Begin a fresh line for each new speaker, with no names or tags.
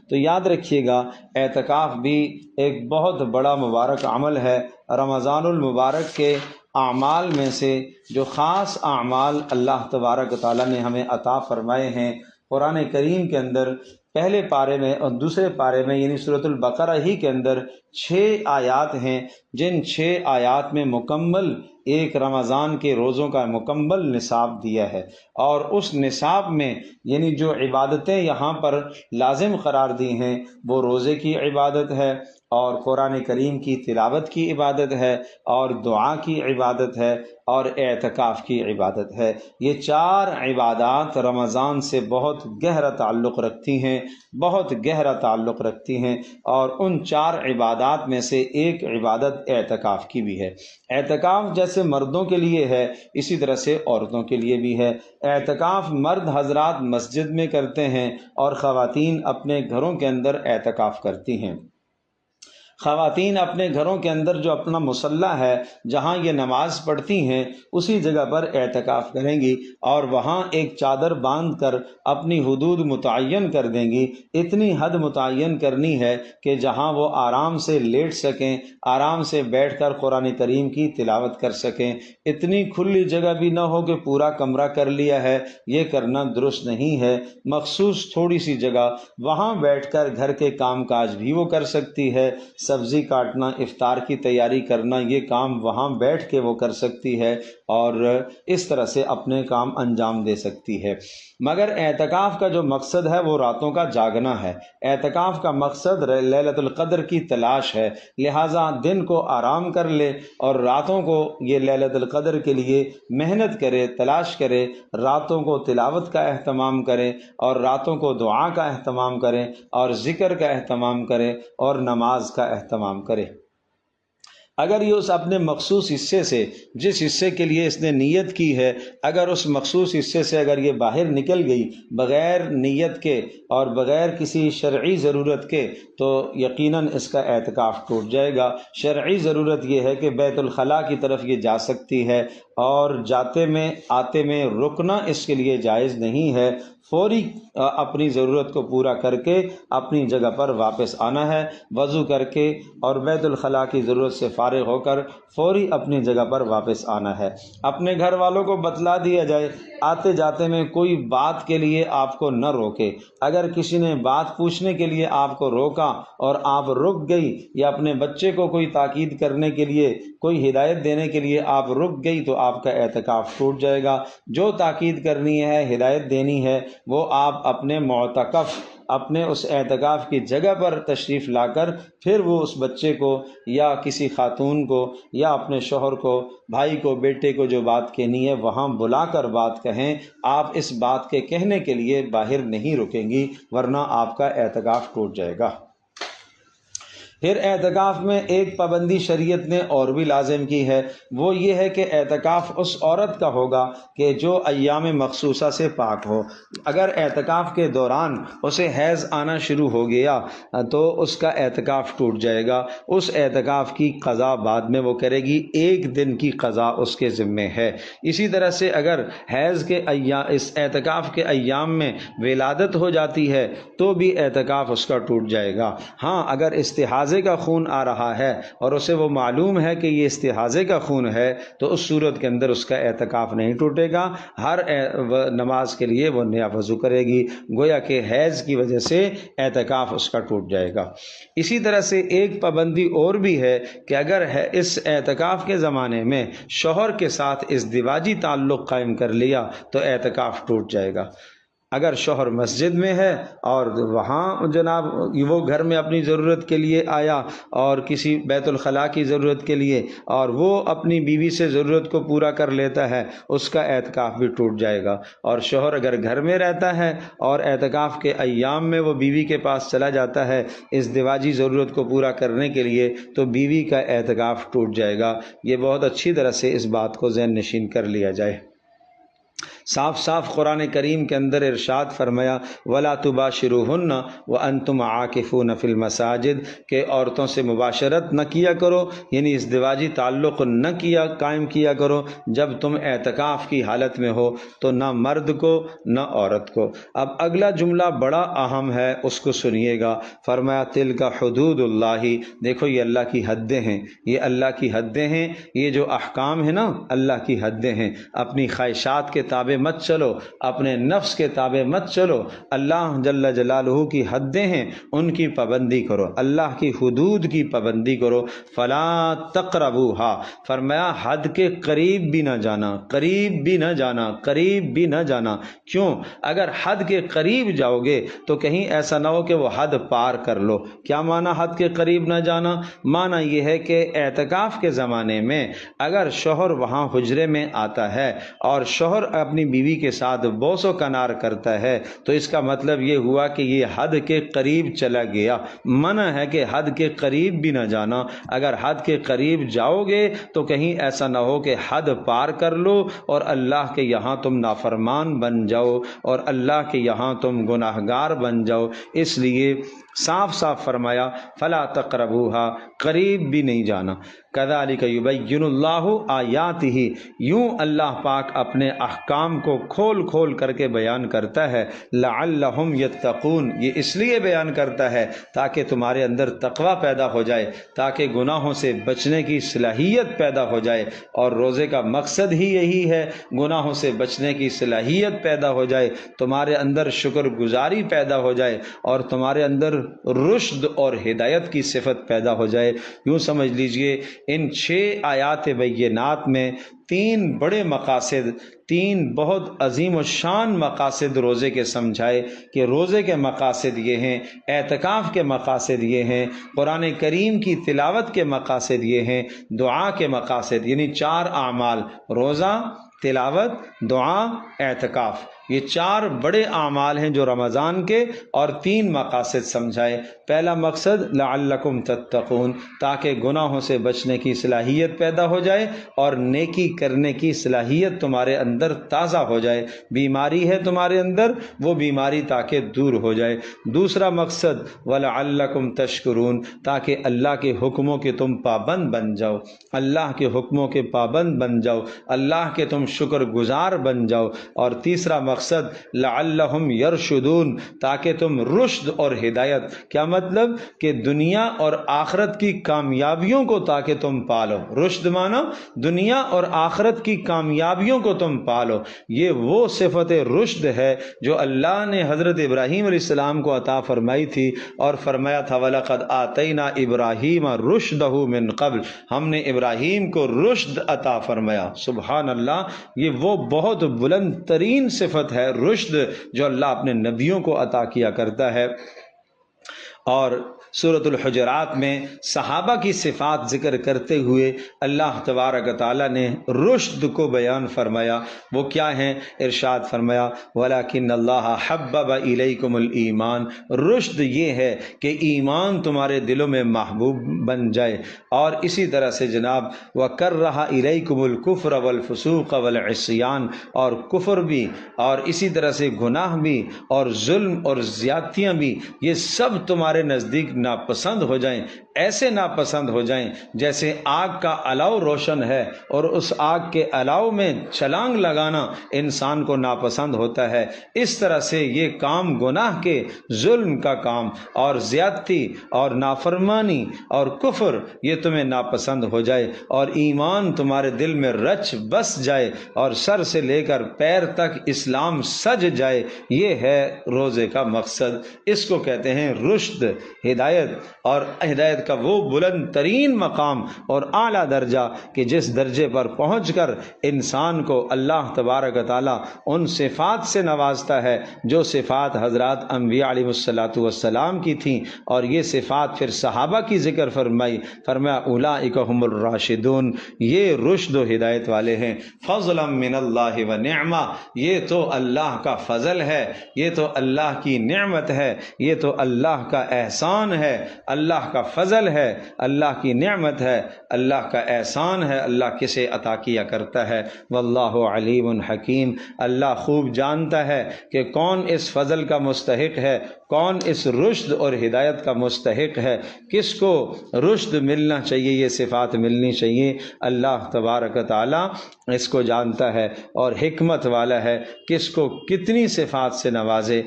تو یاد رکھیے گا اعتکاف بھی ایک بہت بڑا مبارک عمل ہے۔ رمضان المبارک کے اعمال میں سے جو خاص اعمال اللہ تبارک و تعالیٰ نے ہمیں عطا فرمائے ہیں، قرآن کریم کے اندر پہلے پارے میں اور دوسرے پارے میں یعنی سورۃ البقرہ ہی کے اندر 6 آیات ہیں، جن 6 آیات میں مکمل ایک رمضان کے روزوں کا مکمل نصاب دیا ہے، اور اس نصاب میں یعنی جو عبادتیں یہاں پر لازم قرار دی ہیں وہ روزے کی عبادت ہے، اور قرآن کریم کی تلاوت کی عبادت ہے، اور دعا کی عبادت ہے، اور اعتکاف کی عبادت ہے۔ یہ 4 عبادات رمضان سے بہت گہرا تعلق رکھتی ہیں، بہت گہرا تعلق رکھتی ہیں، اور ان 4 عبادات میں سے ایک عبادت اعتکاف کی بھی ہے۔ اعتکاف جیسے مردوں کے لیے ہے اسی طرح سے عورتوں کے لیے بھی ہے۔ اعتکاف مرد حضرات مسجد میں کرتے ہیں اور خواتین اپنے گھروں کے اندر اعتکاف کرتی ہیں۔ خواتین اپنے گھروں کے اندر جو اپنا مصلی ہے جہاں یہ نماز پڑھتی ہیں اسی جگہ پر اعتکاف کریں گی، اور وہاں ایک چادر باندھ کر اپنی حدود متعین کر دیں گی۔ اتنی حد متعین کرنی ہے کہ جہاں وہ آرام سے لیٹ سکیں، آرام سے بیٹھ کر قرآن کریم کی تلاوت کر سکیں۔ اتنی کھلی جگہ بھی نہ ہو کہ پورا کمرہ کر لیا ہے، یہ کرنا درست نہیں ہے۔ مخصوص تھوڑی سی جگہ وہاں بیٹھ کر گھر کے کام کاج بھی وہ کر سکتی ہے، سبزی کاٹنا، افطار کی تیاری کرنا، یہ کام وہاں بیٹھ کے وہ کر سکتی ہے، اور اس طرح سے اپنے کام انجام دے سکتی ہے۔ مگر اعتکاف کا جو مقصد ہے وہ راتوں کا جاگنا ہے۔ اعتکاف کا مقصد لیلۃ القدر کی تلاش ہے، لہٰذا دن کو آرام کر لے اور راتوں کو یہ لیلۃ القدر کے لیے محنت کرے، تلاش کرے، راتوں کو تلاوت کا اہتمام کرے، اور راتوں کو دعا کا اہتمام کرے، اور ذکر کا اہتمام کرے، اور نماز کا اہتمام کرے۔ اگر یہ اس اپنے مخصوص حصے سے، جس حصے کے لیے اس نے نیت کی ہے، اگر اس مخصوص حصے سے اگر یہ باہر نکل گئی بغیر نیت کے اور بغیر کسی شرعی ضرورت کے، تو یقیناً اس کا اعتکاف ٹوٹ جائے گا۔ شرعی ضرورت یہ ہے کہ بیت الخلاء کی طرف یہ جا سکتی ہے، اور جاتے میں آتے میں رکنا اس کے لیے جائز نہیں ہے۔ فوری اپنی ضرورت کو پورا کر کے اپنی جگہ پر واپس آنا ہے، وضو کر کے اور بیت الخلاء کی ضرورت سے فارغ ہو کر فوری اپنی جگہ پر واپس آنا ہے۔ اپنے گھر والوں کو بتلا دیا جائے، آتے جاتے میں کوئی بات کے لیے آپ کو نہ روکے۔ اگر کسی نے بات پوچھنے کے لیے آپ کو روکا اور آپ رک گئی، یا اپنے بچے کو کوئی تاکید کرنے کے لیے، کوئی ہدایت دینے کے لیے آپ رک گئی، تو آپ کا اعتکاف ٹوٹ جائے گا۔ جو تاکید کرنی ہے، ہدایت دینی ہے، وہ آپ اپنے معتکف، اپنے اس اعتکاف کی جگہ پر تشریف لا کر پھر وہ اس بچے کو یا کسی خاتون کو یا اپنے شوہر کو، بھائی کو، بیٹے کو جو بات کہنی ہے وہاں بلا کر بات کہیں۔ آپ اس بات کے کہنے کے لیے باہر نہیں رکیں گی، ورنہ آپ کا اعتکاف ٹوٹ جائے گا۔ پھر اعتکاف میں ایک پابندی شریعت نے اور بھی لازم کی ہے، وہ یہ ہے کہ اعتکاف اس عورت کا ہوگا کہ جو ایام مخصوصہ سے پاک ہو۔ اگر اعتکاف کے دوران اسے حیض آنا شروع ہو گیا تو اس کا اعتکاف ٹوٹ جائے گا۔ اس اعتکاف کی قضا بعد میں وہ کرے گی، 1 دن کی قضا اس کے ذمے ہے۔ اسی طرح سے اگر حیض کے اس اعتکاف کے ایام میں ولادت ہو جاتی ہے تو بھی اعتکاف اس کا ٹوٹ جائے گا۔ ہاں، اگر استحاضہ کا خون آ رہا ہے اور اسے وہ معلوم ہے کہ یہ استحاضے کا خون ہے، تو اس صورت کے اندر اس کا اعتکاف نہیں ٹوٹے گا۔ ہر نماز کے لیے وہ نیا وضو کرے گی، گویا کہ حیض کی وجہ سے اعتکاف اس کا ٹوٹ جائے گا۔ اسی طرح سے ایک پابندی اور بھی ہے کہ اگر اس اعتکاف کے زمانے میں شوہر کے ساتھ ازدواجی تعلق قائم کر لیا تو اعتکاف ٹوٹ جائے گا۔ اگر شوہر مسجد میں ہے اور وہاں جناب وہ گھر میں اپنی ضرورت کے لیے آیا اور کسی بیت الخلاء کی ضرورت کے لیے، اور وہ اپنی بیوی سے ضرورت کو پورا کر لیتا ہے، اس کا اعتکاف بھی ٹوٹ جائے گا۔ اور شوہر اگر گھر میں رہتا ہے اور اعتکاف کے ایام میں وہ بیوی کے پاس چلا جاتا ہے ازدواجی ضرورت کو پورا کرنے کے لیے، تو بیوی کا اعتکاف ٹوٹ جائے گا۔ یہ بہت اچھی طرح سے اس بات کو ذہن نشین کر لیا جائے۔ صاف صاف قرآن کریم کے اندر ارشاد فرمایا وَلَا تُبَاشِرُوهُنَّ وَأَنْتُمْ عَاكِفُونَ فِي الْمَسَاجِدِ کہ عورتوں سے مباشرت نہ کیا کرو، یعنی ازدواجی تعلق نہ قائم کیا کرو جب تم اعتکاف کی حالت میں ہو، تو نہ مرد کو نہ عورت کو۔ اب اگلا جملہ بڑا اہم ہے، اس کو سنیے گا۔ فرمایا تلک حدود اللہ، دیکھو یہ اللہ کی حدیں ہیں، یہ اللہ کی حدیں ہیں، یہ جو احکام ہیں نا اللہ کی حدیں ہیں۔ اپنی خواہشات کے تابع مت چلو، اپنے نفس کے تابع مت چلو، اللہ جل جلالہ کی حدیں ہیں ان کی پابندی کرو، اللہ کی حدود کی پابندی کرو۔ فلا تقربوها، فرمایا حد کے قریب بھی نہ جانا، قریب بھی نہ جانا، قریب بھی نہ جانا۔ کیوں؟ اگر حد کے قریب جاؤ گے تو کہیں ایسا نہ ہو کہ وہ حد پار کر لو۔ کیا معنی حد کے قریب نہ جانا؟ معنی یہ ہے کہ اعتکاف کے زمانے میں اگر شوہر وہاں حجرے میں آتا ہے اور شوہر اپنی بیوی کے ساتھ بوس و کنار کرتا ہے تو اس کا مطلب یہ ہوا کہ یہ حد کے قریب چلا گیا۔ منع ہے کہ حد کے قریب بھی نہ جانا۔ اگر حد کے قریب جاؤ گے تو کہیں ایسا نہ ہو کہ حد پار کر لو اور اللہ کے یہاں تم نافرمان بن جاؤ اور اللہ کے یہاں تم گناہگار بن جاؤ۔ اس لیے صاف صاف فرمایا فلا تقربوها، قریب بھی نہیں جانا۔ کذالک یبین اللہ آیاتہ، یوں اللہ پاک اپنے احکام کو کھول کھول کر کے بیان کرتا ہے۔ لعلہم یتقون، یہ اس لیے بیان کرتا ہے تاکہ تمہارے اندر تقوی پیدا ہو جائے، تاکہ گناہوں سے بچنے کی صلاحیت پیدا ہو جائے۔ اور روزے کا مقصد ہی یہی ہے، گناہوں سے بچنے کی صلاحیت پیدا ہو جائے، تمہارے اندر شکر گزاری پیدا ہو جائے اور تمہارے اندر رشد اور ہدایت کی صفت پیدا ہو جائے۔ یوں سمجھ لیجئے ان 6 آیات بینات میں 3 بڑے مقاصد، 3 بہت عظیم و شان مقاصد روزے کے سمجھائے کہ روزے کے مقاصد یہ ہیں، اعتکاف کے مقاصد یہ ہیں، قرآن کریم کی تلاوت کے مقاصد یہ ہیں، دعا کے مقاصد، یعنی 4 اعمال، روزہ، تلاوت، دعا، اعتکاف، یہ 4 بڑے اعمال ہیں جو رمضان کے، اور 3 مقاصد سمجھائے۔ پہلا مقصد لعلکم تتقون، تاکہ گناہوں سے بچنے کی صلاحیت پیدا ہو جائے اور نیکی کرنے کی صلاحیت تمہارے اندر تازہ ہو جائے۔ بیماری ہے تمہارے اندر، وہ بیماری تاکہ دور ہو جائے۔ دوسرا مقصد ولعلکم تشکرون، تاکہ اللہ کے حکموں کے تم پابند بن جاؤ، اللہ کے حکموں کے پابند بن جاؤ، اللہ کے تم شکر گزار بن جاؤ۔ اور تیسرا مقصد لعلہم یرشدون، تاکہ تم رشد اور ہدایت، کیا مطلب کہ دنیا اور آخرت کی کامیابیوں کو تاکہ تم پالو۔ رشد مانا دنیا اور آخرت کی کامیابیوں کو تم پالو۔ یہ وہ صفت رشد ہے جو اللہ نے حضرت ابراہیم علیہ السلام کو عطا فرمائی تھی، اور فرمایا تھا وَلَقَدْ آتَيْنَا إِبْرَاهِيمَ رُشْدَهُ مِنْ قَبْلِ، ہم نے ابراہیم کو رشد عطا فرمایا۔ سبحان اللہ، یہ وہ بہت بلند ترین صفت ہے رشد جو اللہ اپنے نبیوں کو عطا کیا کرتا ہے۔ اور سورۃ الحجرات میں صحابہ کی صفات ذکر کرتے ہوئے اللہ تبارک تعالیٰ نے رشد کو بیان فرمایا۔ وہ کیا ہیں؟ ارشاد فرمایا وَلَكِنَّ اللَّهَ حَبَّبَ إِلَيْكُمُ الْإِيمَانَ، رشد یہ ہے کہ ایمان تمہارے دلوں میں محبوب بن جائے۔ اور اسی طرح سے جناب وَكَرَّهَ إِلَيْكُمُ الْكُفْرَ وَالْفُسُوقَ وَالْعِصْيَانَ، اور کفر بھی، اور اسی طرح سے گناہ بھی، اور ظلم اور زیادتیاں بھی، یہ سب تمہارے نزدیک ناپسند ہو جائیں، ایسے ناپسند ہو جائیں جیسے آگ کا الاؤ روشن ہے اور اس آگ کے الاؤ میں چھلانگ لگانا انسان کو ناپسند ہوتا ہے، اس طرح سے یہ کام گناہ کے، ظلم کا کام اور زیادتی اور نافرمانی اور کفر یہ تمہیں ناپسند ہو جائے، اور ایمان تمہارے دل میں رچ بس جائے اور سر سے لے کر پیر تک اسلام سج جائے۔ یہ ہے روزے کا مقصد، اس کو کہتے ہیں رشد، ہدایت۔ اور ہدایت کا وہ بلند ترین مقام اور اعلیٰ درجہ کہ جس درجے پر پہنچ کر انسان کو اللہ تبارک تعالیٰ ان صفات سے نوازتا ہے جو صفات حضرات انبیاء علیہ السلام کی تھیں، اور یہ صفات پھر صحابہ کی ذکر فرمایا اولئک هم الراشدون، یہ رشد و ہدایت والے ہیں۔ فضلا من اللہ و نعمہ، یہ تو اللہ کا فضل ہے، یہ تو اللہ کی نعمت ہے، یہ تو اللہ کا احسان ہے، اللہ کا فضل فضل ہے، اللہ کی نعمت ہے، اللہ کا احسان ہے، اللہ کسے عطا کیا کرتا ہے۔ واللہ علیم حکیم، اللہ خوب جانتا ہے کہ کون اس فضل کا مستحق ہے، کون اس رشد اور ہدایت کا مستحق ہے، کس کو رشد ملنا چاہیے، یہ صفات ملنی چاہیے، اللہ تبارک و تعالیٰ اس کو جانتا ہے اور حکمت والا ہے، کس کو کتنی صفات سے نوازے۔